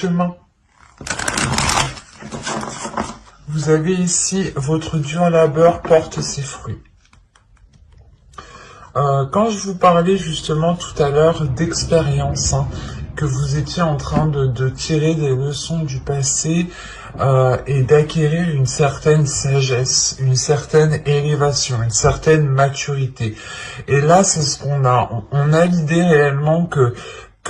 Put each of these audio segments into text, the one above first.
chemin. Vous avez ici votre dur labeur porte ses fruits. Quand je vous parlais justement tout à l'heure d'expérience, que vous étiez en train de tirer des leçons du passé et d'acquérir une certaine sagesse, une certaine élévation, une certaine maturité. Et là, c'est ce qu'on a. On a l'idée réellement que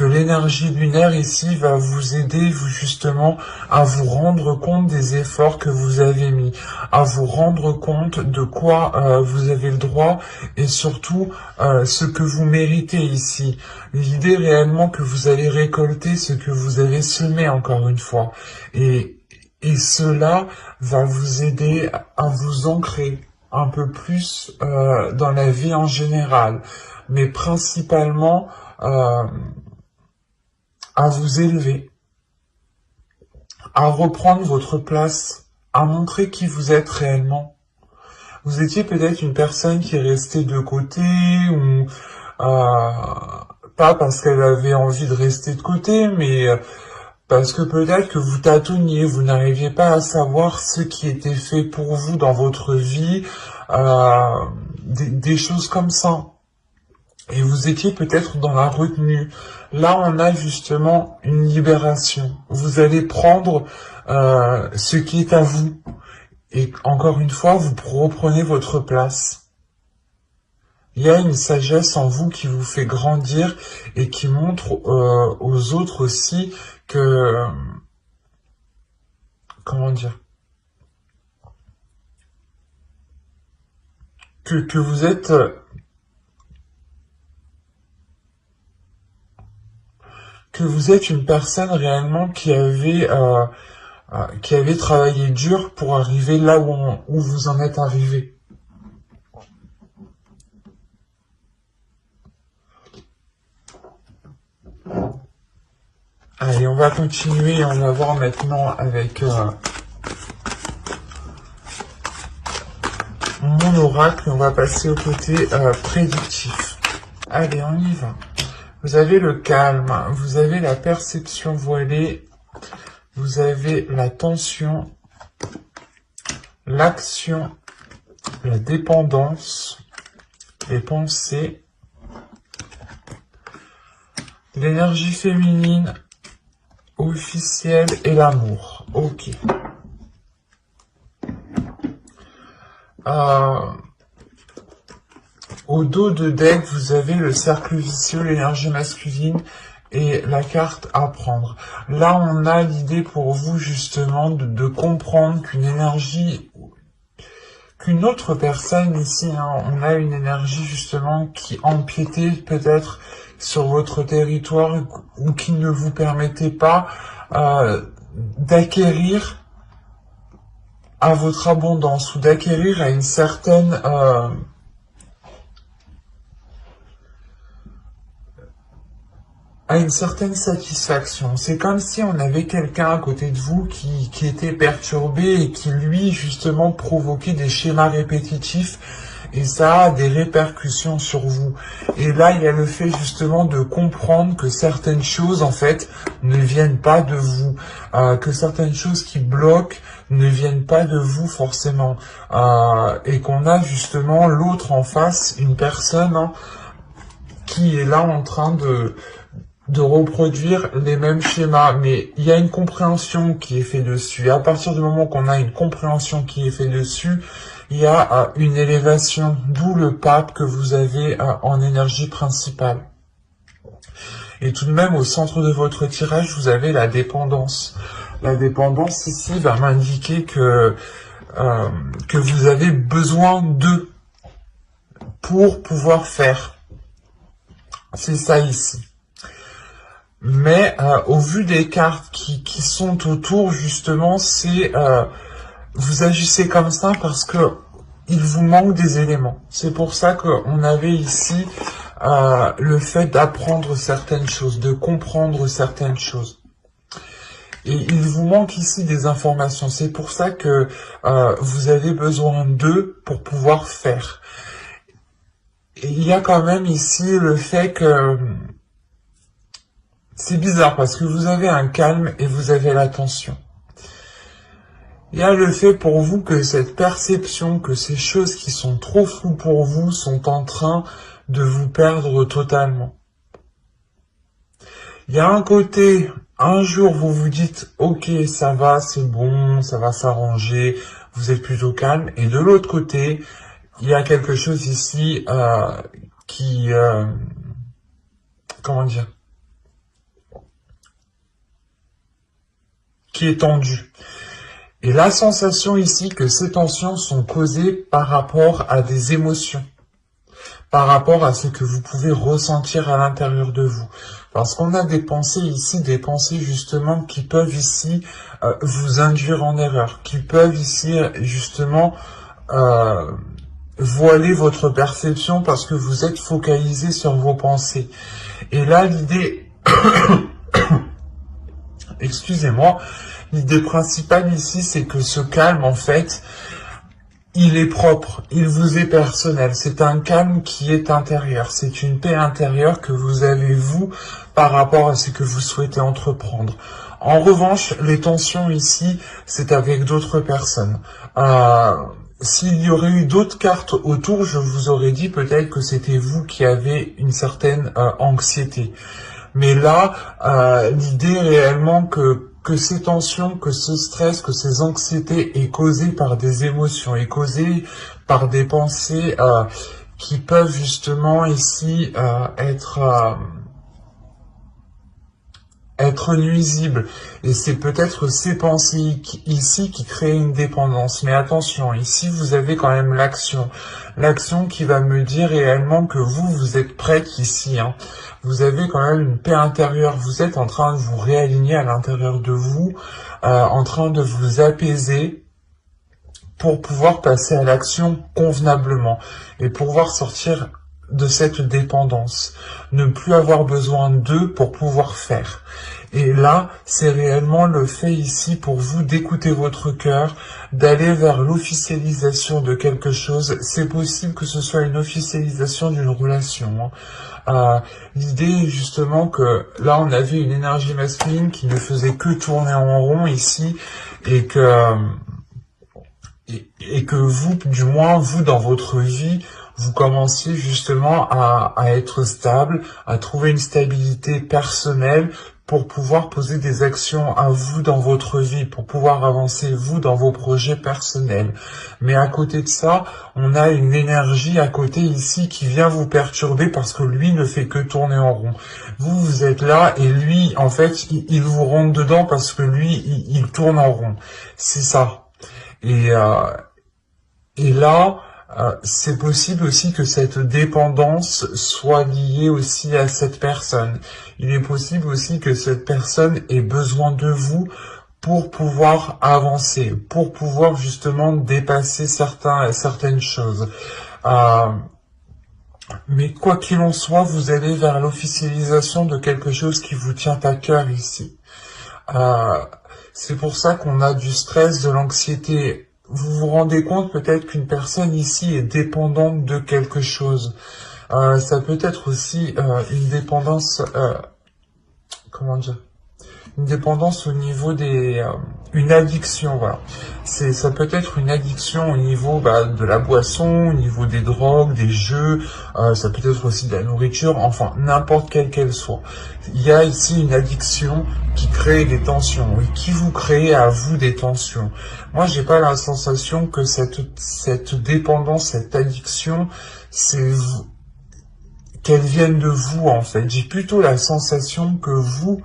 l'énergie lunaire ici va vous aider vous justement à vous rendre compte des efforts que vous avez mis, à vous rendre compte de quoi vous avez le droit et surtout ce que vous méritez ici. L'idée réellement que vous allez récolter ce que vous avez semé encore une fois. Et cela va vous aider à vous ancrer un peu plus dans la vie en général, mais principalement à vous élever, à reprendre votre place, à montrer qui vous êtes réellement. Vous étiez peut-être une personne qui est restée de côté, ou pas parce qu'elle avait envie de rester de côté, mais parce que peut-être que vous tâtonniez, vous n'arriviez pas à savoir ce qui était fait pour vous dans votre vie, des choses comme ça. Et vous étiez peut-être dans la retenue. Là, on a justement une libération. Vous allez prendre ce qui est à vous. Et encore une fois, vous reprenez votre place. Il y a une sagesse en vous qui vous fait grandir et qui montre aux autres aussi que... Comment dire ? Que vous êtes... que vous êtes une personne réellement qui avait travaillé dur pour arriver là où vous en êtes arrivé. Allez, on va continuer, on va voir maintenant avec mon oracle, on va passer au côté prédictif. Allez, on y va. Vous avez le calme, vous avez la perception voilée, vous avez la tension, l'action, la dépendance, les pensées, l'énergie féminine, officielle et l'amour. Ok. Au dos de deck, vous avez le cercle vicieux, l'énergie masculine et la carte à prendre. Là, on a l'idée pour vous justement de comprendre qu'une autre personne ici, on a une énergie justement qui empiétait peut-être sur votre territoire ou qui ne vous permettait pas d'acquérir à votre abondance ou d'acquérir à une certaine satisfaction. C'est comme si on avait quelqu'un à côté de vous qui était perturbé et qui, lui, justement, provoquait des schémas répétitifs et ça a des répercussions sur vous. Et là, il y a le fait, justement, de comprendre que certaines choses, en fait, ne viennent pas de vous, que certaines choses qui bloquent ne viennent pas de vous, forcément, et qu'on a, justement, l'autre en face, une personne qui est là en train de reproduire les mêmes schémas, mais il y a une compréhension qui est faite dessus. Et à partir du moment qu'on a une compréhension qui est faite dessus, il y a une élévation, d'où le pape que vous avez en énergie principale. Et tout de même, au centre de votre tirage, vous avez la dépendance. La dépendance ici va m'indiquer que vous avez besoin d'eux pour pouvoir faire. C'est ça ici. Mais au vu des cartes qui sont autour, justement, c'est vous agissez comme ça parce que il vous manque des éléments. C'est pour ça qu'on avait ici le fait d'apprendre certaines choses, de comprendre certaines choses. Et il vous manque ici des informations. C'est pour ça que vous avez besoin d'eux pour pouvoir faire. Et il y a quand même ici le fait que C'est bizarre parce que vous avez un calme et vous avez l'attention. Il y a le fait pour vous que cette perception, que ces choses qui sont trop floues pour vous sont en train de vous perdre totalement. Il y a un côté, un jour vous vous dites, ok, ça va, c'est bon, ça va s'arranger, vous êtes plutôt calme. Et de l'autre côté, il y a quelque chose ici qui, comment dire, qui est tendu. Et la sensation ici que ces tensions sont causées par rapport à des émotions, par rapport à ce que vous pouvez ressentir à l'intérieur de vous. Parce qu'on a des pensées ici, des pensées justement qui peuvent ici vous induire en erreur, qui peuvent ici justement voiler votre perception parce que vous êtes focalisé sur vos pensées. Et là, l'idée, excusez-moi, l'idée principale ici, c'est que ce calme, en fait, il est propre, il vous est personnel. C'est un calme qui est intérieur. C'est une paix intérieure que vous avez, vous, par rapport à ce que vous souhaitez entreprendre. En revanche, les tensions ici, c'est avec d'autres personnes. S'il y aurait eu d'autres cartes autour, je vous aurais dit peut-être que c'était vous qui avez une certaine anxiété. Mais là, l'idée réellement que ces tensions, que ce stress, que ces anxiétés est causé par des émotions, est causé par des pensées qui peuvent justement ici être nuisibles. Et c'est peut-être ces pensées ici qui créent une dépendance. Mais attention, ici vous avez quand même l'action. L'action qui va me dire réellement que vous êtes prête ici. Vous avez quand même une paix intérieure. Vous êtes en train de vous réaligner à l'intérieur de vous, en train de vous apaiser pour pouvoir passer à l'action convenablement et pouvoir sortir de cette dépendance. Ne plus avoir besoin d'eux pour pouvoir faire. Et là, c'est réellement le fait ici pour vous d'écouter votre cœur, d'aller vers l'officialisation de quelque chose. C'est possible que ce soit une officialisation d'une relation. L'idée est justement que là, on avait une énergie masculine qui ne faisait que tourner en rond ici et que vous, du moins, vous, dans votre vie, vous commenciez justement à être stable, à trouver une stabilité personnelle pour pouvoir poser des actions à vous dans votre vie, pour pouvoir avancer vous dans vos projets personnels. Mais à côté de ça, on a une énergie à côté ici qui vient vous perturber parce que lui ne fait que tourner en rond. Vous êtes là et lui, en fait, il vous rentre dedans parce que lui, il tourne en rond. C'est ça. Et là, c'est possible aussi que cette dépendance soit liée aussi à cette personne. Il est possible aussi que cette personne ait besoin de vous pour pouvoir avancer, pour pouvoir justement dépasser certaines choses. Mais quoi qu'il en soit, vous allez vers l'officialisation de quelque chose qui vous tient à cœur ici. C'est pour ça qu'on a du stress, de l'anxiété. Vous vous rendez compte peut-être qu'une personne ici est dépendante de quelque chose. Ça peut être aussi une dépendance, comment dire, une dépendance au niveau des, une addiction, voilà. Ça peut être une addiction au niveau de la boisson, au niveau des drogues, des jeux, ça peut être aussi de la nourriture, enfin n'importe quelle qu'elle soit. Il y a ici une addiction qui crée des tensions et qui vous crée à vous des tensions. Moi, j'ai pas la sensation que cette dépendance, cette addiction, qu'elle vienne de vous en fait. J'ai plutôt la sensation que vous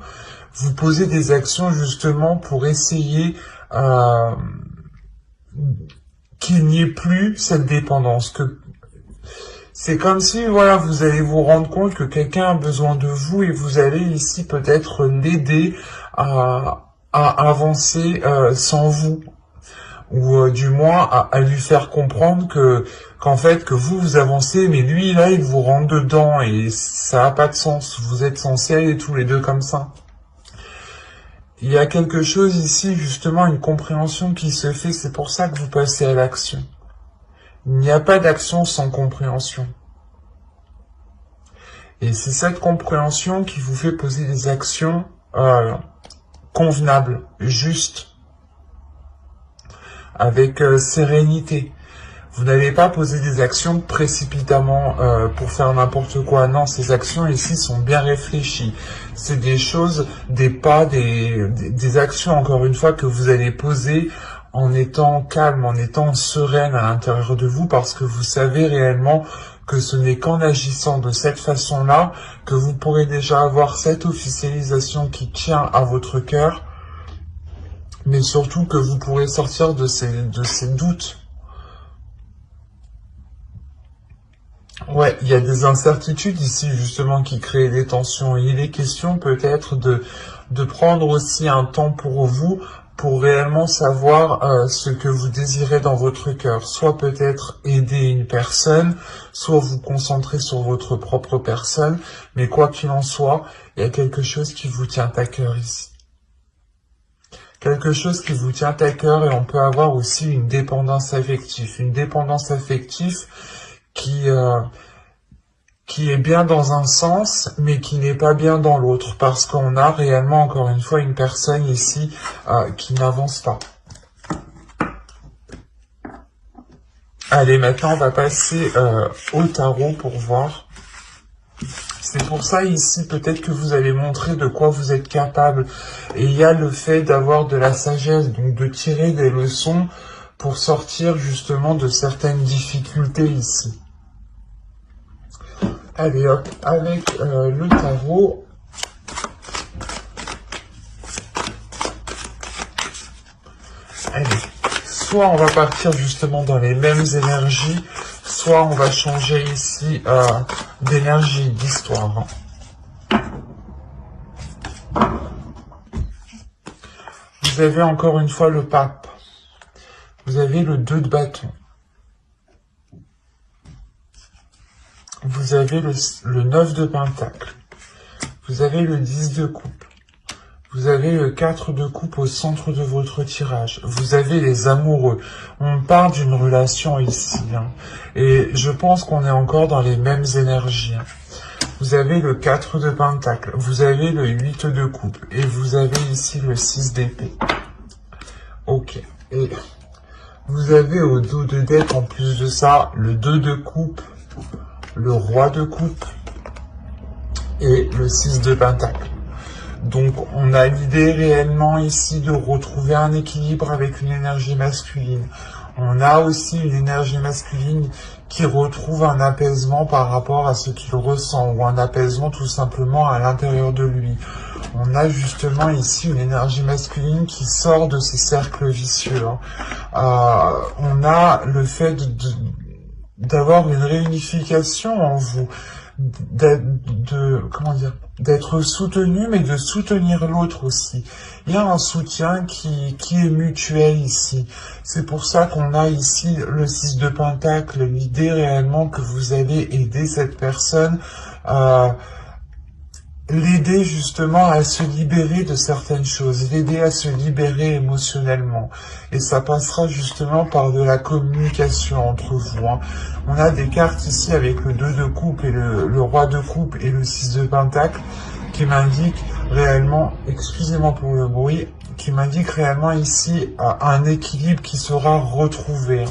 posez des actions justement pour essayer qu'il n'y ait plus cette dépendance. Que c'est comme si, voilà, vous allez vous rendre compte que quelqu'un a besoin de vous et vous allez ici peut-être l'aider à avancer sans vous. Ou du moins à lui faire comprendre qu'en fait que vous avancez, mais lui là il vous rentre dedans et ça n'a pas de sens. Vous êtes censés aller tous les deux comme ça. Il y a quelque chose ici, justement, une compréhension qui se fait, c'est pour ça que vous passez à l'action. Il n'y a pas d'action sans compréhension. Et c'est cette compréhension qui vous fait poser des actions convenables, justes, avec sérénité. Vous n'allez pas poser des actions précipitamment pour faire n'importe quoi. Non, ces actions ici sont bien réfléchies. C'est des choses, des pas, des actions, encore une fois, que vous allez poser en étant calme, en étant sereine à l'intérieur de vous, parce que vous savez réellement que ce n'est qu'en agissant de cette façon-là que vous pourrez déjà avoir cette officialisation qui tient à votre cœur, mais surtout que vous pourrez sortir de ces doutes. Ouais, il y a des incertitudes ici justement qui créent des tensions. Il est question peut-être de prendre aussi un temps pour vous, pour réellement savoir ce que vous désirez dans votre cœur. Soit peut-être aider une personne, soit vous concentrer sur votre propre personne. Mais quoi qu'il en soit, il y a quelque chose qui vous tient à cœur ici. Quelque chose qui vous tient à cœur, et on peut avoir aussi une dépendance affective. Une dépendance affective qui est bien dans un sens, mais qui n'est pas bien dans l'autre, parce qu'on a réellement, encore une fois, une personne ici qui n'avance pas. Allez, maintenant, on va passer au tarot pour voir. C'est pour ça, ici, peut-être que vous allez montrer de quoi vous êtes capable. Et il y a le fait d'avoir de la sagesse, donc de tirer des leçons pour sortir, justement, de certaines difficultés ici. Allez hop, avec le tarot, allez, soit on va partir justement dans les mêmes énergies, soit on va changer ici d'énergie, d'histoire. Vous avez encore une fois le pape, vous avez le 2 de bâton. Vous avez le 9 de pentacle, vous avez le 10 de coupe, vous avez le 4 de coupe au centre de votre tirage, vous avez les amoureux. On parle d'une relation ici, hein, et je pense qu'on est encore dans les mêmes énergies. Hein. Vous avez le 4 de pentacle, vous avez le 8 de coupe, et vous avez ici le 6 d'épée. Ok, et vous avez au dos de deck, en plus de ça, le 2 de coupe, le roi de coupe et le 6 de pentacle. Donc on a l'idée réellement ici de retrouver un équilibre avec une énergie masculine. On a aussi une énergie masculine qui retrouve un apaisement par rapport à ce qu'il ressent, ou un apaisement tout simplement à l'intérieur de lui. On a justement ici une énergie masculine qui sort de ces cercles vicieux. Hein. On a le fait d'avoir une réunification en vous, d'être soutenu, mais de soutenir l'autre aussi. Il y a un soutien qui est mutuel ici. C'est pour ça qu'on a ici le 6 de pentacle, l'idée réellement que vous allez aider cette personne, l'aider justement à se libérer de certaines choses, l'aider à se libérer émotionnellement. Et ça passera justement par de la communication entre vous. Hein. On a des cartes ici avec le 2 de coupe et le roi de coupe et le 6 de pentacle qui m'indiquent réellement, excusez-moi pour le bruit, qui m'indiquent réellement ici un équilibre qui sera retrouvé.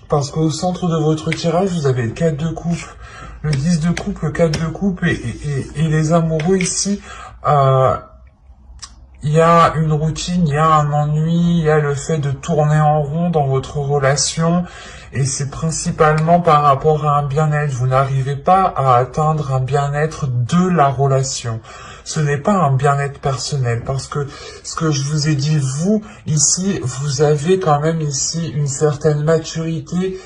Parce qu'au centre de votre tirage, vous avez le 4 de coupe, le 10 de coupe, le 4 de coupe et les amoureux ici, il y a une routine, il y a un ennui, il y a le fait de tourner en rond dans votre relation et c'est principalement par rapport à un bien-être. Vous n'arrivez pas à atteindre un bien-être de la relation. Ce n'est pas un bien-être personnel parce que ce que je vous ai dit, vous, ici, vous avez quand même ici une certaine maturité,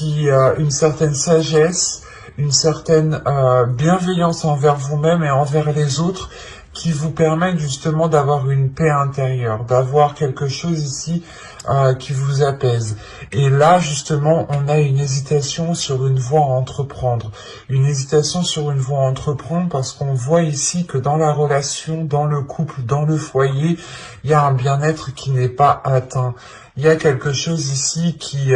une certaine sagesse, une certaine bienveillance envers vous-même et envers les autres qui vous permettent justement d'avoir une paix intérieure, d'avoir quelque chose ici qui vous apaise. Et là, justement, on a une hésitation sur une voie à entreprendre. Une hésitation sur une voie à entreprendre parce qu'on voit ici que dans la relation, dans le couple, dans le foyer, il y a un bien-être qui n'est pas atteint. Il y a quelque chose ici qui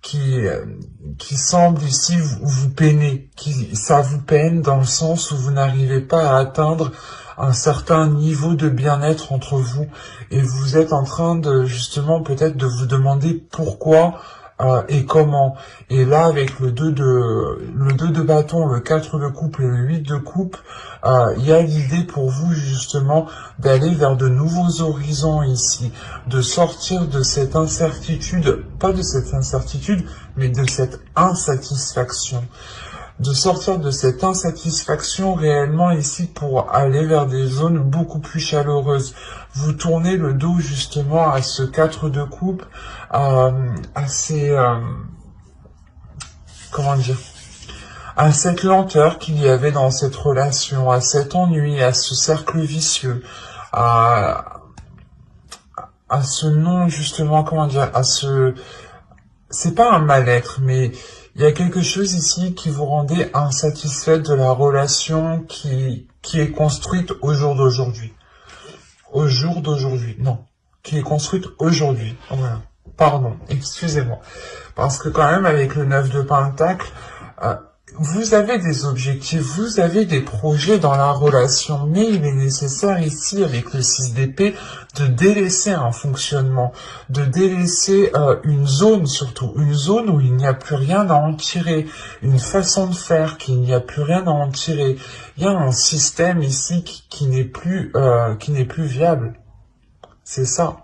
qui semble ici vous peiner, ça vous peine dans le sens où vous n'arrivez pas à atteindre un certain niveau de bien-être entre vous, et vous êtes en train de, justement, peut-être de vous demander pourquoi et comment. Et là, avec le 2 de bâton, le 4 de coupe et le 8 de coupe, il y a l'idée pour vous, justement, d'aller vers de nouveaux horizons ici, de sortir de cette incertitude, pas de cette incertitude, mais de cette insatisfaction. De sortir de cette insatisfaction réellement ici pour aller vers des zones beaucoup plus chaleureuses. Vous tournez le dos justement à ce 4 de coupe, à ces... comment dire, à cette lenteur qu'il y avait dans cette relation, à cet ennui, à ce cercle vicieux, à ce non, justement, comment dire, à ce... C'est pas un mal-être, mais il y a quelque chose ici qui vous rendait insatisfaite de la relation qui est construite au jour d'aujourd'hui. Au jour d'aujourd'hui, non. Qui est construite aujourd'hui. Voilà. Pardon, excusez-moi. Parce que quand même, avec le 9 de Pentacle, vous avez des objectifs, vous avez des projets dans la relation, mais il est nécessaire ici, avec le 6 d'épée, de délaisser un fonctionnement, de délaisser une zone surtout, une zone où il n'y a plus rien à en tirer, une façon de faire qu'il n'y a plus rien à en tirer. Il y a un système ici qui n'est plus viable. C'est ça.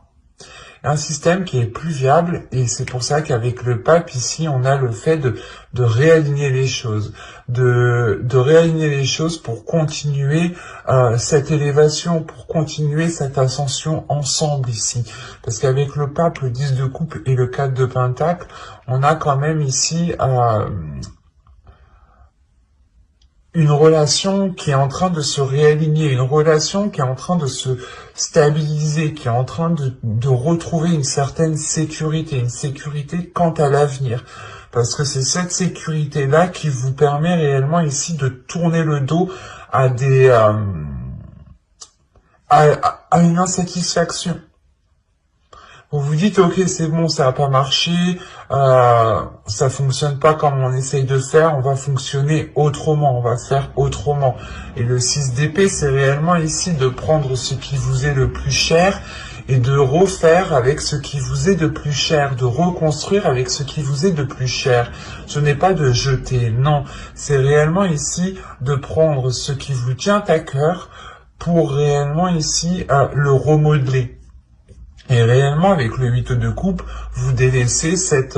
Un système qui est plus viable, et c'est pour ça qu'avec le pape ici, on a le fait de réaligner les choses, de réaligner les choses pour continuer cette élévation, pour continuer cette ascension ensemble ici. Parce qu'avec le pape, le 10 de coupe et le 4 de pentacle, on a quand même ici une relation qui est en train de se réaligner, une relation qui est en train de se stabiliser, qui est en train de retrouver une certaine sécurité, une sécurité quant à l'avenir. Parce que c'est cette sécurité-là qui vous permet réellement ici de tourner le dos à des à une insatisfaction. Vous vous dites, ok, c'est bon, ça n'a pas marché, ça fonctionne pas comme on essaye de faire, on va fonctionner autrement, on va faire autrement. Et le 6 d'épée, c'est réellement ici de prendre ce qui vous est le plus cher et de refaire avec ce qui vous est de plus cher, de reconstruire avec ce qui vous est de plus cher. Ce n'est pas de jeter, non, c'est réellement ici de prendre ce qui vous tient à cœur pour réellement ici le remodeler. Et réellement, avec le 8 de coupe, vous délaissez cette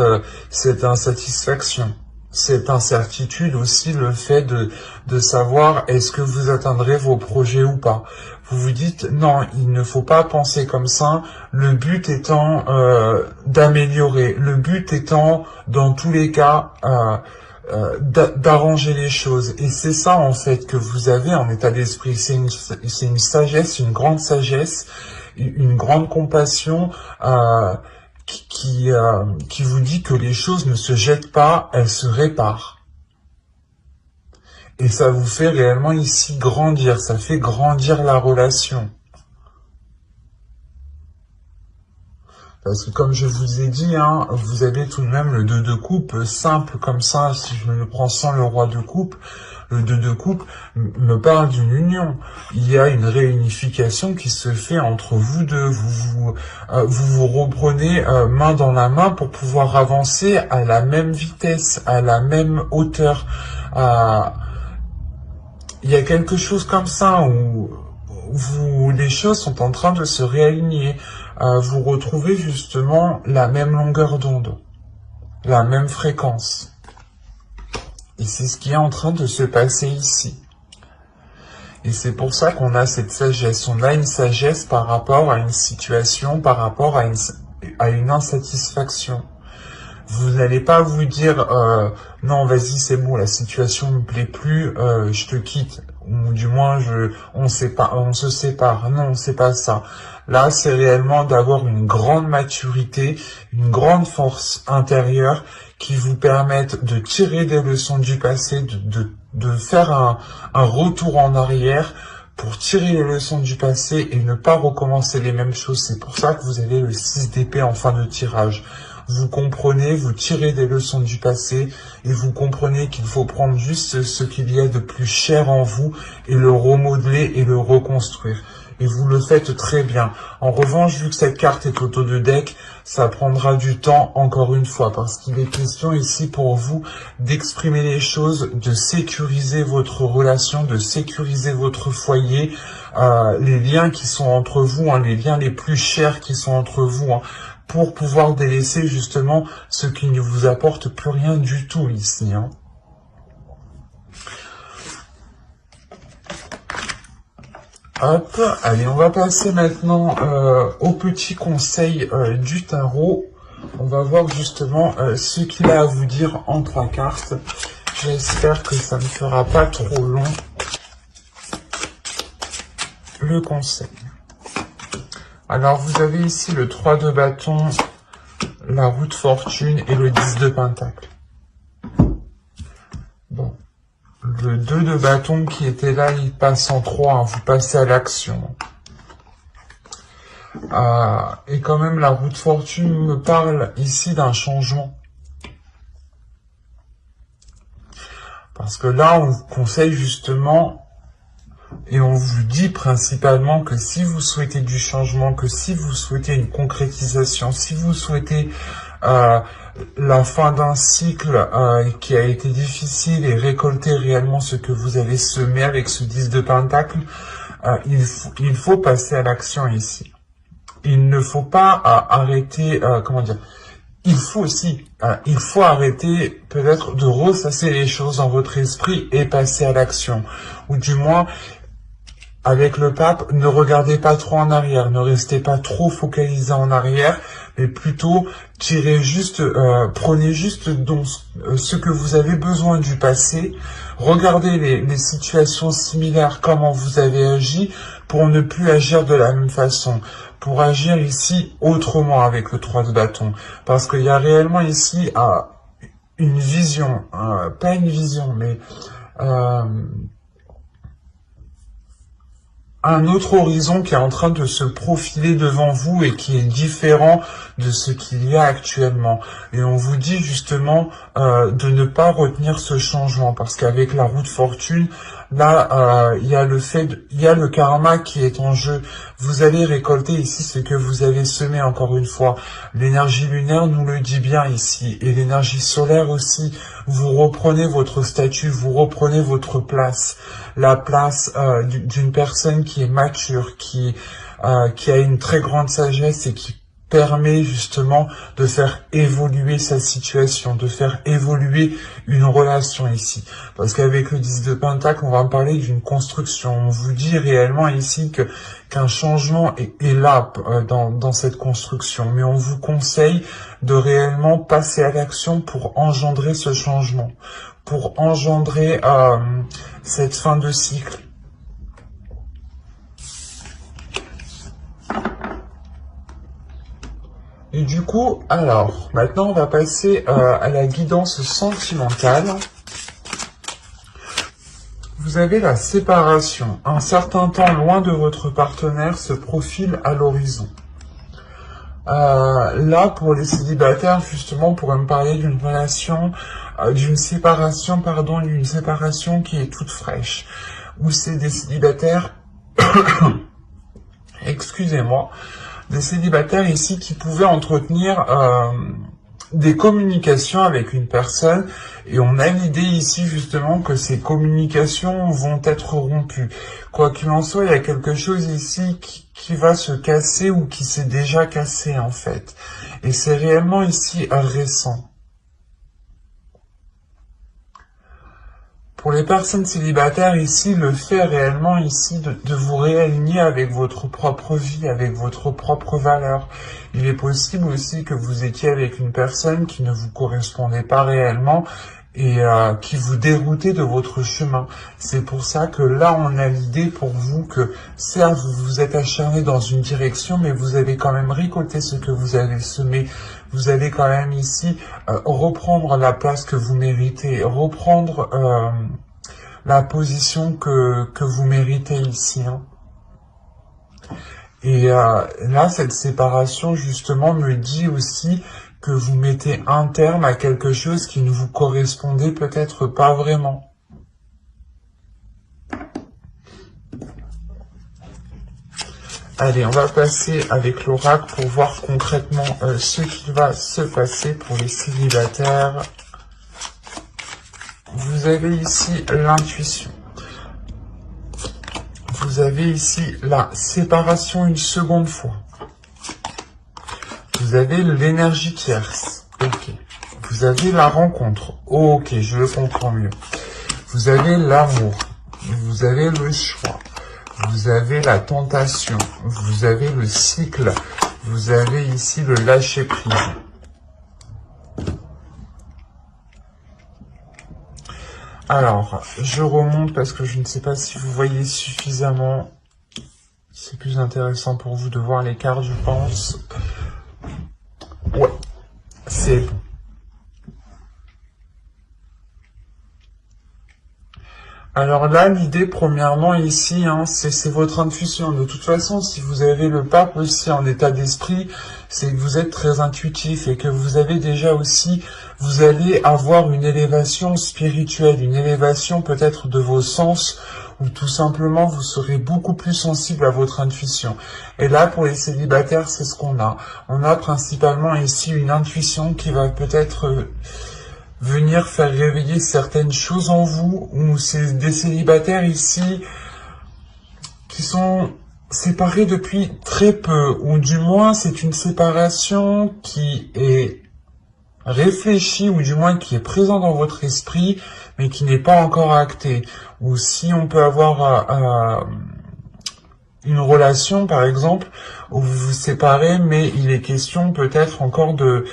insatisfaction, cette incertitude aussi, le fait de savoir est-ce que vous atteindrez vos projets ou pas. Vous vous dites, non, il ne faut pas penser comme ça, le but étant d'améliorer, le but étant, dans tous les cas, d'arranger les choses. Et c'est ça, en fait, que vous avez en état d'esprit. C'est une sagesse, une grande sagesse, une grande compassion qui vous dit que les choses ne se jettent pas, elles se réparent. Et ça vous fait réellement ici grandir, ça fait grandir la relation. Parce que comme je vous ai dit, hein, vous avez tout de même le 2 de coupe simple comme ça, si je me le prends sans le roi de coupe. Le 2 de coupe me parle d'une union. Il y a une réunification qui se fait entre vous deux. Vous vous reprenez main dans la main pour pouvoir avancer à la même vitesse, à la même hauteur. Il y a quelque chose comme ça où les choses sont en train de se réaligner. Vous retrouvez justement la même longueur d'onde, la même fréquence. Et c'est ce qui est en train de se passer ici. Et c'est pour ça qu'on a cette sagesse. On a une sagesse par rapport à une situation, par rapport à une insatisfaction. Vous n'allez pas vous dire non, vas-y, c'est bon, la situation ne me plaît plus, je te quitte. Ou du moins, on se sépare. Non, c'est pas ça. Là, c'est réellement d'avoir une grande maturité, une grande force intérieure qui vous permettent de tirer des leçons du passé, de faire un retour en arrière pour tirer les leçons du passé et ne pas recommencer les mêmes choses. C'est pour ça que vous avez le 6 d'épée en fin de tirage. vous comprenez, vous tirez des leçons du passé et vous comprenez qu'il faut prendre juste ce qu'il y a de plus cher en vous et le remodeler et le reconstruire. Et vous le faites très bien. En revanche, vu que cette carte est auto de deck, ça prendra du temps, encore une fois, parce qu'il est question ici pour vous d'exprimer les choses, de sécuriser votre relation, de sécuriser votre foyer, les liens qui sont entre vous, hein, les liens les plus chers qui sont entre vous, hein, pour pouvoir délaisser justement ce qui ne vous apporte plus rien du tout ici, hein. Hop, allez, on va passer maintenant au petit conseil du tarot. On va voir justement ce qu'il a à vous dire en 3 cartes. J'espère que ça ne fera pas trop long, le conseil. Alors, vous avez ici le 3 de bâton, la roue de fortune et le 10 de pentacle. Bon. Le 2 de bâton qui était là, il passe en 3, hein, vous passez à l'action. Et quand même, la roue de fortune me parle ici d'un changement. Parce que là, on vous conseille justement, et on vous dit principalement que si vous souhaitez du changement, que si vous souhaitez une concrétisation, si vous souhaitez la fin d'un cycle qui a été difficile et récolter réellement ce que vous avez semé avec ce 10 de pentacle, il faut passer à l'action ici. Il ne faut pas arrêter, comment dire, il faut arrêter peut-être de ressasser les choses dans votre esprit et passer à l'action. Ou du moins, avec le pape, ne regardez pas trop en arrière, ne restez pas trop focalisé en arrière, mais plutôt tirez juste, prenez juste donc ce que vous avez besoin du passé, regardez les situations similaires, comment vous avez agi, pour ne plus agir de la même façon, pour agir ici autrement avec le 3 de bâton, parce qu'il y a réellement ici une vision, pas une vision, mais un autre horizon qui est en train de se profiler devant vous et qui est différent de ce qu'il y a actuellement. Et on vous dit justement de ne pas retenir ce changement, parce qu'avec la roue de fortune, là, il y a le karma qui est en jeu. Vous allez récolter ici ce que vous avez semé, encore une fois. L'énergie lunaire nous le dit bien ici, et l'énergie solaire aussi. Vous reprenez votre statut, vous reprenez votre place, la place d'une personne qui est mature, qui a une très grande sagesse et qui permet justement de faire évoluer sa situation, de faire évoluer une relation ici. Parce qu'avec le 10 de pentacle, on va parler d'une construction. On vous dit réellement ici qu'un changement est là dans cette construction. Mais on vous conseille de réellement passer à l'action pour engendrer ce changement, pour engendrer cette fin de cycle. Et du coup, alors, maintenant on va passer à la guidance sentimentale. Vous avez la séparation. Un certain temps loin de votre partenaire se profile à l'horizon. Là, pour les célibataires, justement, on pourrait me parler d'une relation, d'une séparation qui est toute fraîche. Où c'est des célibataires, excusez-moi, des célibataires ici qui pouvaient entretenir des communications avec une personne, et on a l'idée ici justement que ces communications vont être rompues. Quoi qu'il en soit, il y a quelque chose ici qui va se casser ou qui s'est déjà cassé en fait. Et c'est réellement ici récent. Pour les personnes célibataires ici, le fait réellement ici de vous réaligner avec votre propre vie, avec votre propre valeur. Il est possible aussi que vous étiez avec une personne qui ne vous correspondait pas réellement et qui vous déroutait de votre chemin. C'est pour ça que là, on a l'idée pour vous que, certes, vous vous êtes acharné dans une direction, mais vous avez quand même récolté ce que vous avez semé. Vous allez quand même ici reprendre la place que vous méritez, reprendre la position que vous méritez ici, hein. Et là, cette séparation, justement, me dit aussi que vous mettez un terme à quelque chose qui ne vous correspondait peut-être pas vraiment. Allez, on va passer avec l'oracle pour voir concrètement ce qui va se passer pour les célibataires. Vous avez ici l'intuition. Vous avez ici la séparation une seconde fois. Vous avez l'énergie tierce. Ok. Vous avez la rencontre. Ok, je le comprends mieux. Vous avez l'amour. Vous avez le choix. Vous avez la tentation, vous avez le cycle, vous avez ici le lâcher-prise. Alors, je remonte parce que je ne sais pas si vous voyez suffisamment. C'est plus intéressant pour vous de voir les cartes, je pense. Ouais, c'est bon. Alors là, l'idée, premièrement, ici, c'est votre intuition. De toute façon, si vous avez le pape aussi en état d'esprit, c'est que vous êtes très intuitif et que vous avez déjà aussi, vous allez avoir une élévation spirituelle, une élévation peut-être de vos sens, ou tout simplement, vous serez beaucoup plus sensible à votre intuition. Et là, pour les célibataires, c'est ce qu'on a. On a principalement ici une intuition qui va peut-être venir faire réveiller certaines choses en vous, ou c'est des célibataires ici qui sont séparés depuis très peu, ou du moins c'est une séparation qui est réfléchie, ou du moins qui est présente dans votre esprit, mais qui n'est pas encore actée. Ou si on peut avoir une relation, par exemple, où vous vous séparez, mais il est question peut-être encore de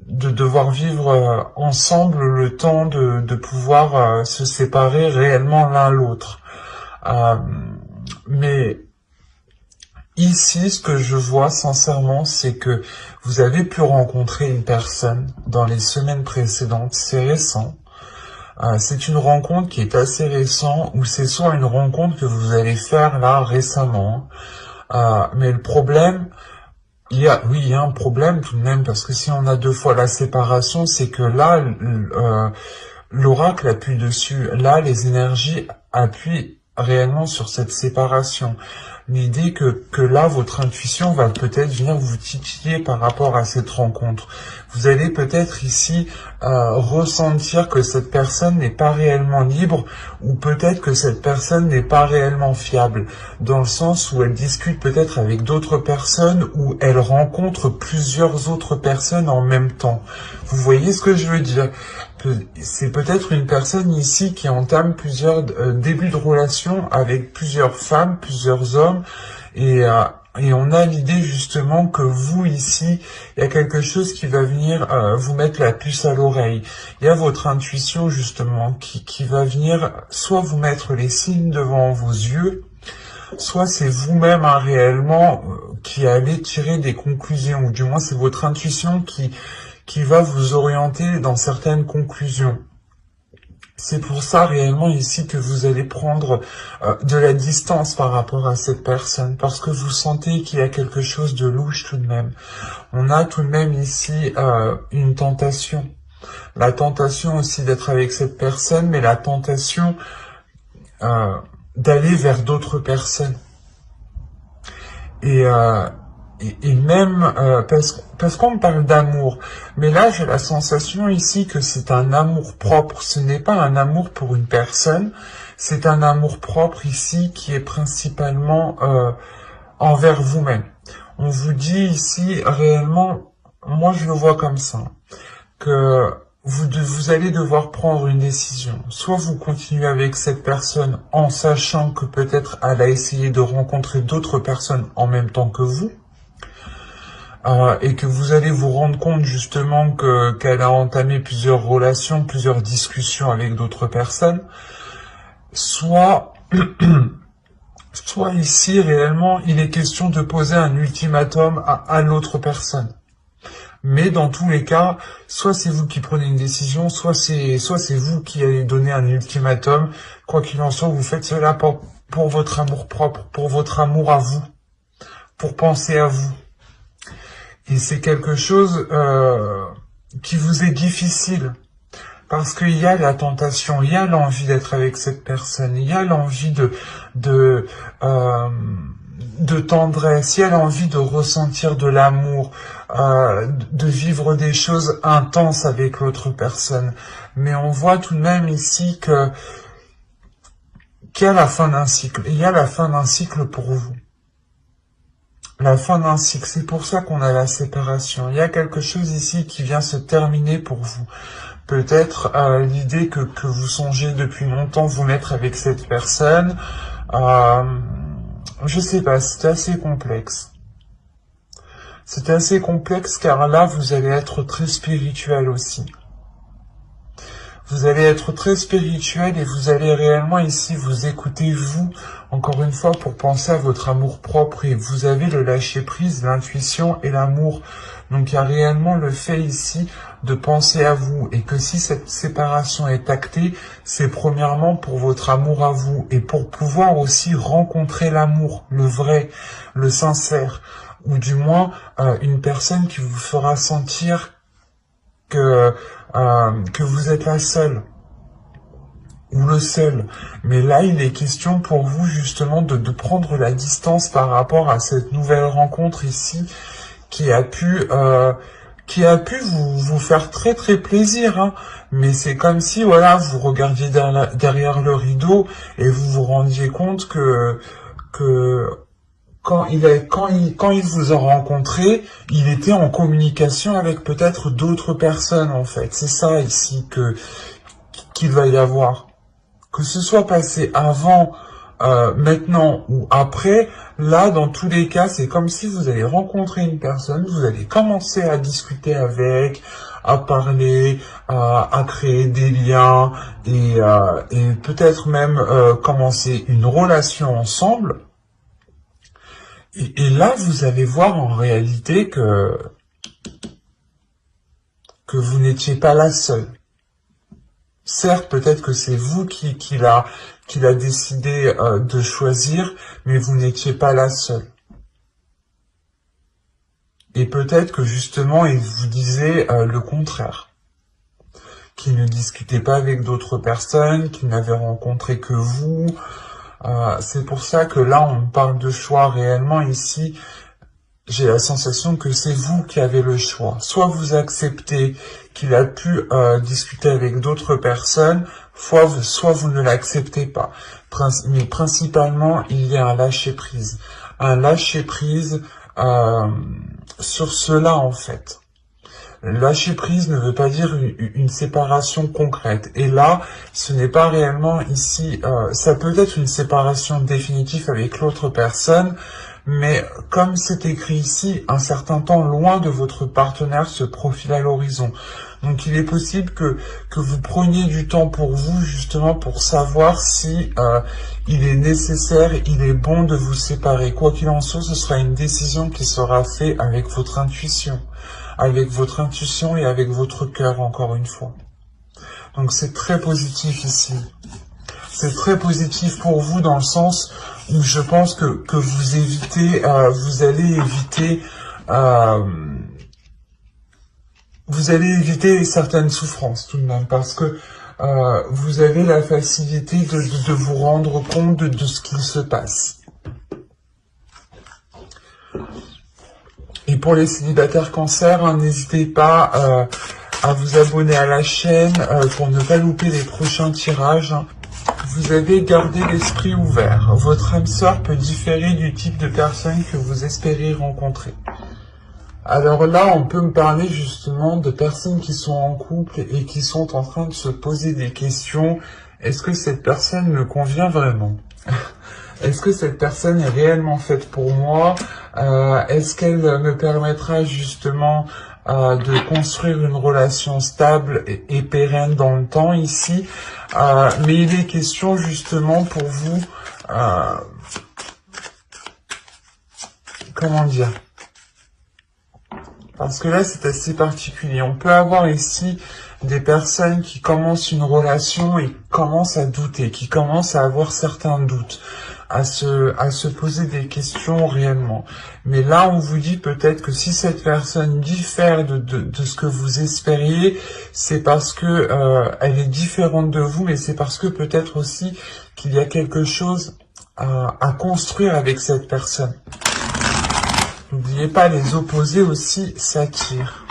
devoir vivre ensemble le temps de pouvoir se séparer réellement l'un l'autre. Mais ici, ce que je vois sincèrement, c'est que vous avez pu rencontrer une personne dans les semaines précédentes, c'est récent. C'est une rencontre qui est assez récente, ou c'est soit une rencontre que vous allez faire là récemment. Mais le problème, il y a un problème tout de même, parce que si on a deux fois la séparation, c'est que là, l'oracle appuie dessus. Là, les énergies appuient réellement sur cette séparation. L'idée que là, votre intuition va peut-être venir vous titiller par rapport à cette rencontre. Vous allez peut-être ici ressentir que cette personne n'est pas réellement libre, ou peut-être que cette personne n'est pas réellement fiable, dans le sens où elle discute peut-être avec d'autres personnes, ou elle rencontre plusieurs autres personnes en même temps. Vous voyez ce que je veux dire? C'est peut-être une personne ici qui entame plusieurs débuts de relation avec plusieurs femmes, plusieurs hommes, et on a l'idée justement que vous ici, il y a quelque chose qui va venir vous mettre la puce à l'oreille. Il y a votre intuition justement qui va venir soit vous mettre les signes devant vos yeux, soit c'est vous-même réellement qui allez tirer des conclusions, ou du moins c'est votre intuition qui va vous orienter dans certaines conclusions. C'est pour ça réellement ici que vous allez prendre de la distance par rapport à cette personne, parce que vous sentez qu'il y a quelque chose de louche tout de même. On a tout de même ici une tentation. La tentation aussi d'être avec cette personne, mais la tentation d'aller vers d'autres personnes. Et même parce qu'on parle d'amour, mais là j'ai la sensation ici que c'est un amour propre. Ce n'est pas un amour pour une personne, c'est un amour propre ici qui est principalement envers vous-même. On vous dit ici réellement, moi je le vois comme ça, que vous allez devoir prendre une décision. Soit vous continuez avec cette personne en sachant que peut-être elle a essayé de rencontrer d'autres personnes en même temps que vous, et que vous allez vous rendre compte justement qu'elle a entamé plusieurs relations, plusieurs discussions avec d'autres personnes, soit ici réellement il est question de poser un ultimatum à l'autre personne. Mais dans tous les cas, soit c'est vous qui prenez une décision, soit c'est vous qui allez donner un ultimatum. Quoi qu'il en soit, vous faites cela pour votre amour propre, pour votre amour à vous, pour penser à vous. Et c'est quelque chose qui vous est difficile. Parce qu'il y a la tentation, il y a l'envie d'être avec cette personne, il y a l'envie de tendresse, il y a l'envie de ressentir de l'amour, de vivre des choses intenses avec l'autre personne. Mais on voit tout de même ici qu'il y a la fin d'un cycle. Il y a la fin d'un cycle pour vous. La fin d'un cycle, c'est pour ça qu'on a la séparation. Il y a quelque chose ici qui vient se terminer pour vous. Peut-être l'idée que vous songez depuis longtemps vous mettre avec cette personne. Je sais pas, c'est assez complexe. C'est assez complexe car là, vous allez être très spirituel aussi. Vous allez être très spirituel et vous allez réellement ici vous écouter vous, encore une fois, pour penser à votre amour propre. Et vous avez le lâcher-prise, l'intuition et l'amour. Donc il y a réellement le fait ici de penser à vous. Et que si cette séparation est actée, c'est premièrement pour votre amour à vous. Et pour pouvoir aussi rencontrer l'amour, le vrai, le sincère. Ou du moins une personne qui vous fera sentir que vous êtes la seule ou le seul. Mais là, il est question pour vous justement de prendre la distance par rapport à cette nouvelle rencontre ici qui a pu vous faire très très plaisir. Hein. Mais c'est comme si voilà, vous regardiez derrière le rideau et vous vous rendiez compte que quand il vous a rencontré, il était en communication avec peut-être d'autres personnes, en fait. C'est ça, ici, qu'il va y avoir. Que ce soit passé avant, maintenant ou après, là, dans tous les cas, c'est comme si vous allez rencontrer une personne, vous allez commencer à discuter avec, à parler, à créer des liens, et peut-être même commencer une relation ensemble. Et là, vous allez voir en réalité que vous n'étiez pas la seule. Certes, peut-être que c'est vous qui l'a décidé de choisir, mais vous n'étiez pas la seule. Et peut-être que justement, il vous disait le contraire. Qu'il ne discutait pas avec d'autres personnes, qu'il n'avait rencontré que vous. C'est pour ça que là, on parle de choix réellement ici. J'ai la sensation que c'est vous qui avez le choix. Soit vous acceptez qu'il a pu discuter avec d'autres personnes, soit vous ne l'acceptez pas. Mais principalement, il y a un lâcher-prise. Un lâcher-prise sur cela, en fait. Lâcher prise ne veut pas dire une séparation concrète. Et là, ce n'est pas réellement ici... ça peut être une séparation définitive avec l'autre personne, mais comme c'est écrit ici, un certain temps loin de votre partenaire se profile à l'horizon. Donc il est possible que vous preniez du temps pour vous, justement pour savoir si il est nécessaire, il est bon de vous séparer. Quoi qu'il en soit, ce sera une décision qui sera faite avec votre intuition. Avec votre intuition et avec votre cœur, encore une fois. Donc c'est très positif ici. C'est très positif pour vous dans le sens où je pense que vous évitez, vous allez éviter certaines souffrances tout de même, parce que vous avez la facilité de vous rendre compte de ce qu'il se passe. Et pour les célibataires cancer, hein, n'hésitez pas à vous abonner à la chaîne pour ne pas louper les prochains tirages. Vous avez gardé l'esprit ouvert. Votre âme sœur peut différer du type de personne que vous espérez rencontrer. Alors là, on peut me parler justement de personnes qui sont en couple et qui sont en train de se poser des questions. Est-ce que cette personne me convient vraiment ? Est-ce que cette personne est réellement faite pour moi ? Est-ce qu'elle me permettra justement de construire une relation stable et pérenne dans le temps ici ? Mais il est question justement pour vous, comment dire ? Parce que là, c'est assez particulier. On peut avoir ici des personnes qui commencent une relation et commencent à douter, qui commencent à avoir certains doutes. à se poser des questions réellement. Mais là, on vous dit peut-être que si cette personne diffère de ce que vous espériez, c'est parce que elle est différente de vous, mais c'est parce que peut-être aussi qu'il y a quelque chose à construire avec cette personne. N'oubliez pas, les opposés aussi s'attirent.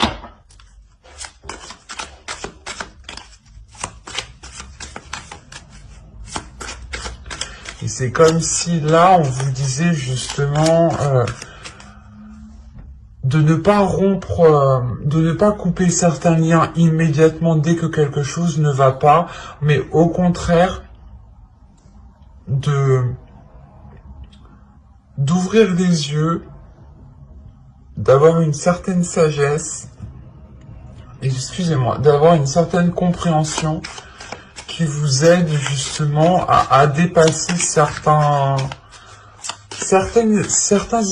Et c'est comme si là, on vous disait justement de ne pas rompre, de ne pas couper certains liens immédiatement dès que quelque chose ne va pas, mais au contraire, d'ouvrir les yeux, d'avoir une certaine sagesse, excusez-moi, d'avoir une certaine compréhension qui vous aide justement à dépasser certaines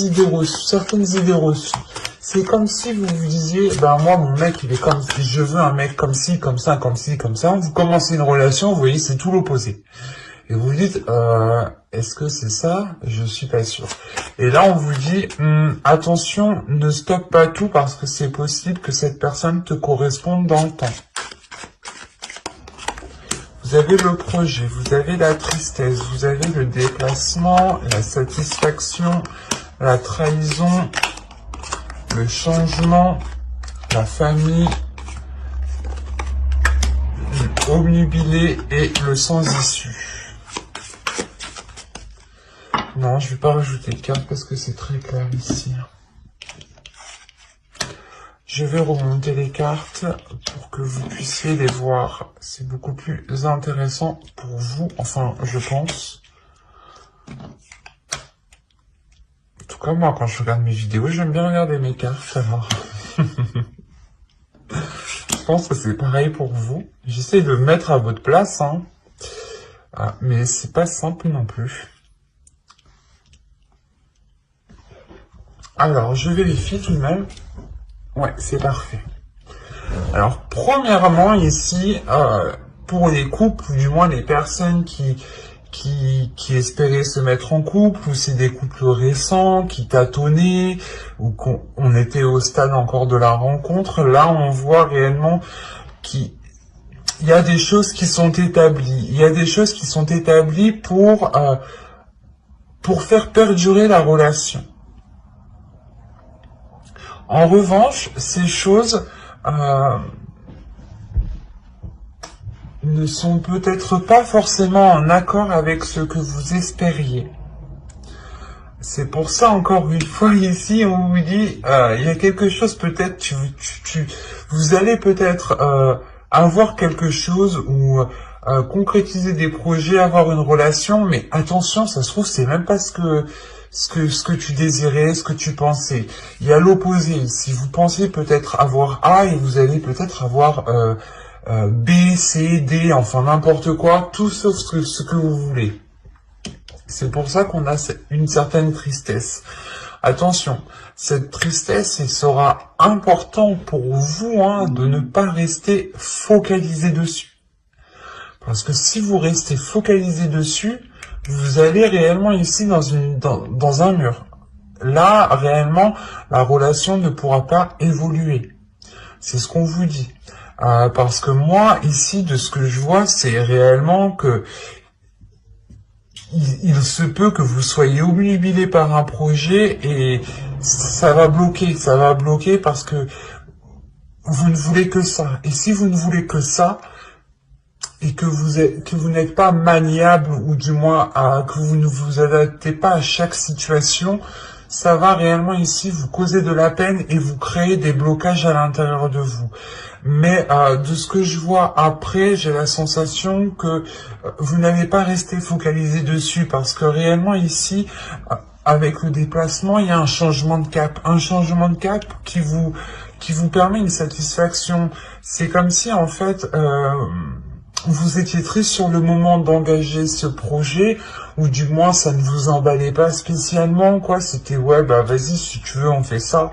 idées reçues. C'est comme si vous vous disiez, ben moi mon mec il est comme si je veux un mec comme ci, comme ça, comme ci, comme ça. Vous commencez une relation, vous voyez c'est tout l'opposé. Et vous vous dites, est-ce que c'est ça? Je suis pas sûr. Et là on vous dit, attention, ne stoppe pas tout parce que c'est possible que cette personne te corresponde dans le temps. Vous avez le projet, vous avez la tristesse, vous avez le déplacement, la satisfaction, la trahison, le changement, la famille, obnubilé et le sans issue. Non, je ne vais pas rajouter de cartes parce que c'est très clair ici. Je vais remonter les cartes pour que vous puissiez les voir. C'est beaucoup plus intéressant pour vous, enfin, je pense. En tout cas, moi, quand je regarde mes vidéos, j'aime bien regarder mes cartes, alors. Je pense que c'est pareil pour vous. J'essaie de me mettre à votre place, hein. Mais c'est pas simple non plus. Alors, je vérifie tout de même. Ouais, c'est parfait. Alors, premièrement, ici, pour les couples, ou du moins les personnes qui espéraient se mettre en couple, ou c'est des couples récents, qui tâtonnaient, ou qu'on était au stade encore de la rencontre, là, on voit réellement qu'il y a des choses qui sont établies. Il y a des choses qui sont établies pour faire perdurer la relation. En revanche, ces choses ne sont peut-être pas forcément en accord avec ce que vous espériez. C'est pour ça, encore une fois, ici, on vous dit, il y a quelque chose, peut-être, vous allez peut-être avoir quelque chose ou concrétiser des projets, avoir une relation, mais attention, ça se trouve, c'est même pas ce que tu désirais, ce que tu pensais. Il y a l'opposé. Si vous pensez peut-être avoir A et vous allez peut-être avoir B, C, D, enfin n'importe quoi, tout sauf ce que vous voulez. C'est pour ça qu'on a une certaine tristesse. Attention, cette tristesse, il sera important pour vous de ne pas rester focalisé dessus. Parce que si vous restez focalisé dessus, vous allez réellement ici dans un mur. Là, réellement, la relation ne pourra pas évoluer. C'est ce qu'on vous dit. Parce que moi, ici, de ce que je vois, c'est réellement que il se peut que vous soyez obnubilé par un projet et ça va bloquer parce que vous ne voulez que ça. Et si vous ne voulez que ça, et que vous n'êtes pas maniable, ou du moins que vous ne vous adaptez pas à chaque situation, ça va réellement ici vous causer de la peine et vous créer des blocages à l'intérieur de vous. Mais de ce que je vois après, j'ai la sensation que vous n'allez pas rester focalisé dessus, parce que réellement ici, avec le déplacement, il y a un changement de cap. Un changement de cap qui vous permet une satisfaction. C'est comme si en fait... vous étiez triste sur le moment d'engager ce projet, ou du moins ça ne vous emballait pas spécialement, quoi. C'était ouais, bah vas-y, si tu veux, on fait ça.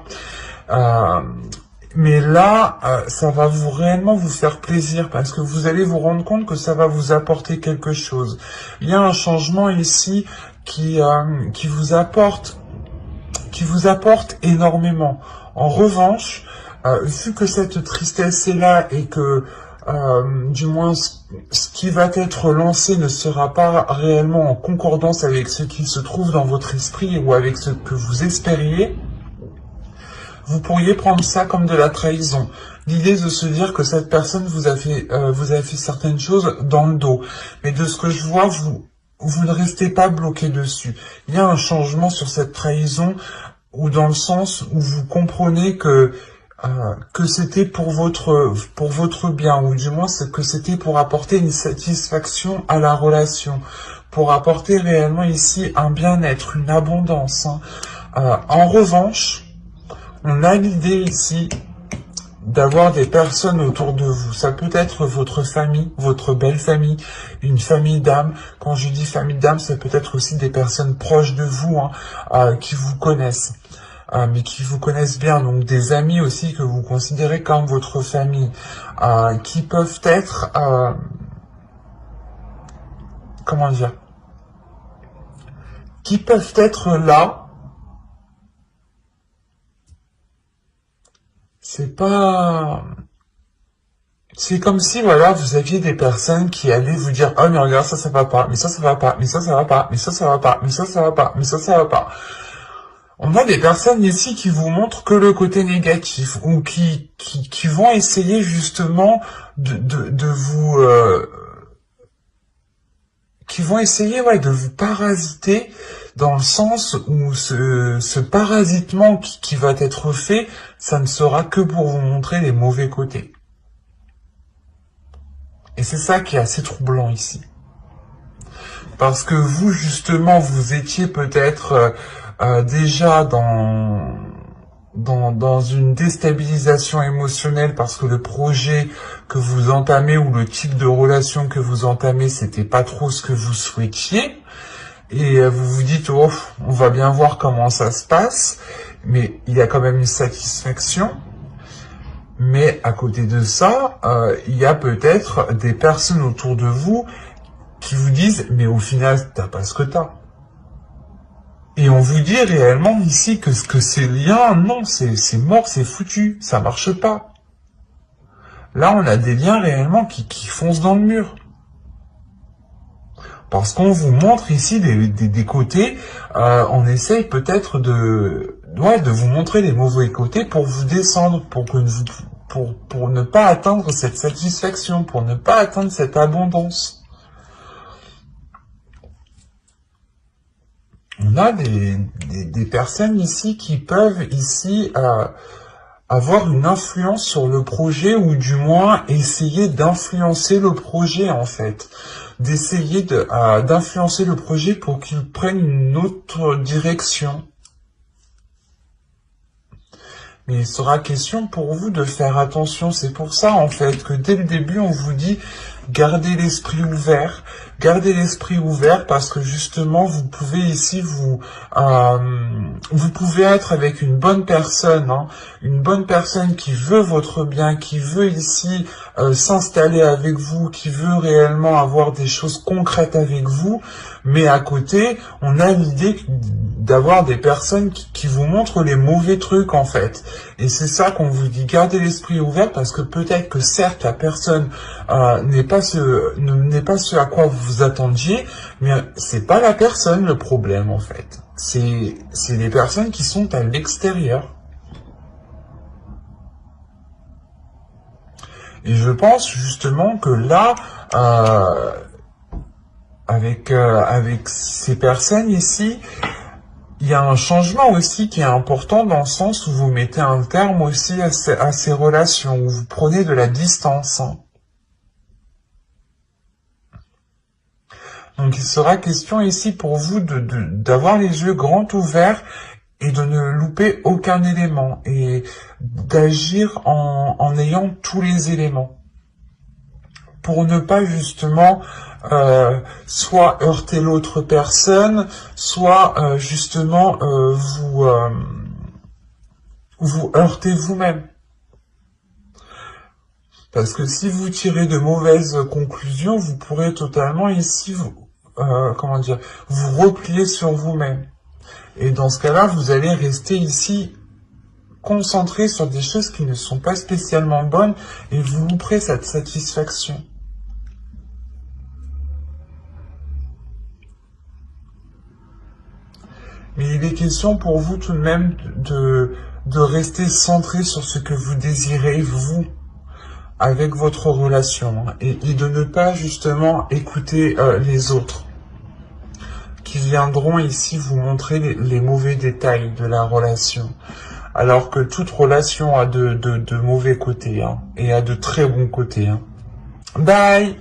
Mais là, ça va réellement vous faire plaisir, parce que vous allez vous rendre compte que ça va vous apporter quelque chose. Il y a un changement ici qui vous apporte énormément. En revanche, vu que cette tristesse est là et que du moins ce qui va être lancé ne sera pas réellement en concordance avec ce qui se trouve dans votre esprit ou avec ce que vous espériez, vous pourriez prendre ça comme de la trahison. L'idée de se dire que cette personne vous a fait certaines choses dans le dos. Mais de ce que je vois, vous ne restez pas bloqué dessus. Il y a un changement sur cette trahison, ou dans le sens où vous comprenez que c'était pour votre bien, ou du moins que c'était pour apporter une satisfaction à la relation, pour apporter réellement ici un bien-être, une abondance. Hein. En revanche, on a l'idée ici d'avoir des personnes autour de vous. Ça peut être votre famille, votre belle famille, une famille d'âme. Quand je dis famille d'âme, ça peut être aussi des personnes proches de vous, hein, qui vous connaissent. Mais qui vous connaissent bien, donc des amis aussi que vous considérez comme votre famille, qui peuvent être, comment dire, qui peuvent être là. C'est comme si, voilà, vous aviez des personnes qui allaient vous dire, oh, mais regarde, ça va pas, mais ça va pas, mais ça va pas, mais ça va pas, mais ça va pas, mais ça va pas. On a des personnes ici qui vous montrent que le côté négatif, ou qui vont essayer justement de vous, qui vont essayer, ouais, de vous parasiter, dans le sens où ce parasitement qui va être fait, ça ne sera que pour vous montrer les mauvais côtés. Et c'est ça qui est assez troublant ici. Parce que vous, justement, vous étiez peut-être déjà dans une déstabilisation émotionnelle parce que le projet que vous entamez ou le type de relation que vous entamez, c'était pas trop ce que vous souhaitiez. Et vous vous dites, oh, on va bien voir comment ça se passe, mais il y a quand même une satisfaction. Mais à côté de ça, il y a peut-être des personnes autour de vous qui vous disent, mais au final, t'as pas ce que t'as. Et on vous dit réellement ici que ces liens, non, c'est mort, c'est foutu, ça marche pas. Là, on a des liens réellement qui foncent dans le mur. Parce qu'on vous montre ici des côtés, on essaye peut-être de vous montrer les mauvais côtés pour vous descendre, pour ne pas atteindre cette satisfaction, pour ne pas atteindre cette abondance. On a des personnes ici qui peuvent ici avoir une influence sur le projet, ou du moins essayer d'influencer le projet en fait. D'essayer d'influencer le projet pour qu'il prenne une autre direction. Mais il sera question pour vous de faire attention. C'est pour ça en fait que dès le début on vous dit gardez l'esprit ouvert. Gardez l'esprit ouvert parce que justement vous pouvez ici vous pouvez être avec une bonne personne, hein, une bonne personne qui veut votre bien, qui veut ici s'installer avec vous, qui veut réellement avoir des choses concrètes avec vous, mais à côté on a l'idée d'avoir des personnes qui vous montrent les mauvais trucs en fait. Et c'est ça qu'on vous dit, gardez l'esprit ouvert parce que peut-être que certes la personne n'est pas ce à quoi vous attendiez, mais c'est pas la personne le problème en fait. C'est les personnes qui sont à l'extérieur. Et je pense justement que là, avec ces personnes ici, il y a un changement aussi qui est important dans le sens où vous mettez un terme aussi à ces relations, où vous prenez de la distance. Hein. Donc il sera question ici pour vous d'avoir les yeux grands ouverts et de ne louper aucun élément et d'agir en ayant tous les éléments pour ne pas justement soit heurter l'autre personne, soit justement vous heurter vous-même. Parce que si vous tirez de mauvaises conclusions, vous pourrez totalement ici comment dire, vous replier sur vous-même. Et dans ce cas-là, vous allez rester ici concentré sur des choses qui ne sont pas spécialement bonnes et vous louperez cette satisfaction. Mais il est question pour vous tout de même de rester centré sur ce que vous désirez, vous, avec votre relation, et de ne pas justement écouter les autres, qui viendront ici vous montrer les mauvais détails de la relation. Alors que toute relation a de mauvais côtés, et a de très bons côtés. Bye!